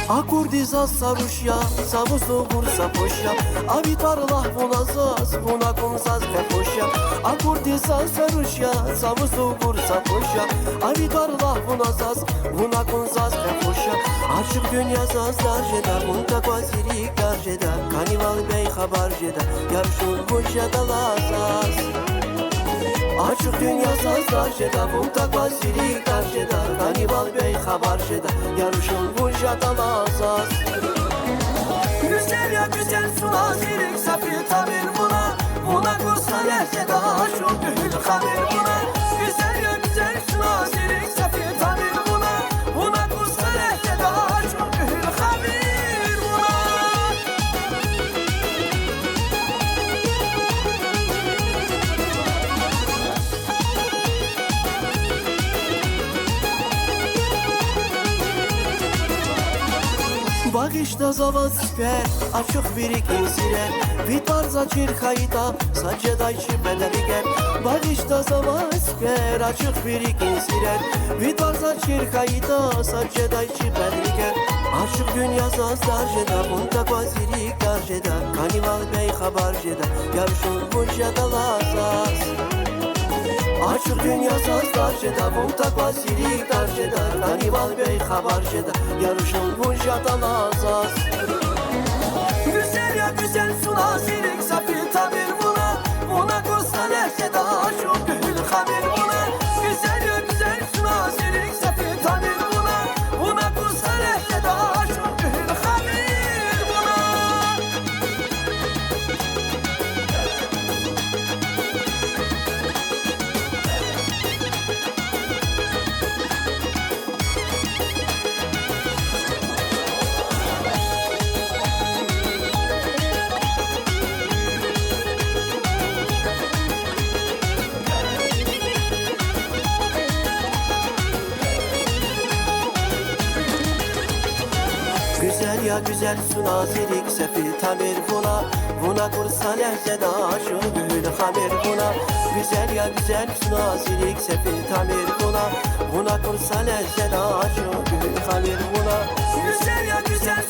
Akurdiza saruşya, savuzlu kursa poşya. Avitarlah vunazaz, vuna kumsaz ve poşya. Akurdiza saruşya, savuzlu kursa poşya. Avitarlah vunazaz, vuna kumsaz ve poşya. Açık dünya zazlar jeda, munta kwazirik dar jeda. Kanival bey haber jeda, yarışın poşya dalazaz. Açık dünya sazlar jeda, munta kwazirik dar jeda. Kanival bey haber jeda, yarışın poşya dalazaz. Güzel ya güzel suna zirik safir tabir buna. Buna kursa jeda, şu gül habir buna. Güzel ya güzel suna zirik safir tabir buna. Buna kursa jeda, şu gül habir buna. Bagışta zavaz süper, açık birikin sirer. Vitarza çirkayda, saceday çipeleri gel. Bagışta zavaz süper, açık birikin sirer. Vitarza çirkayda, saceday çipeleri gel. Açık dünya zazlar jeda, bunta kwazirik dar jeda. Kanival bey haber jeda, yarışın bunca dalazaz. Açık dünya sazlar jeda, bunta kwazirik dar jeda. Kanival bey haber jeda, yarışın bunca dalazaz. Güzel ya güzel suna zirik safir tabir buna. Buna kursaner jeda, şu gül habir buna. Güzel ya güzel suna zirik safir tabir buna. Buna kursaner jeda, şu gül habir buna. Güzel ya güzel suna zirik sefil tamir buna. Buna kursa lehzeda şu gül hamir buna. Güzel ya güzel suna zirik sefil tamir buna. Buna kursa lehzeda şu gül hamir buna. Güzel ya güzel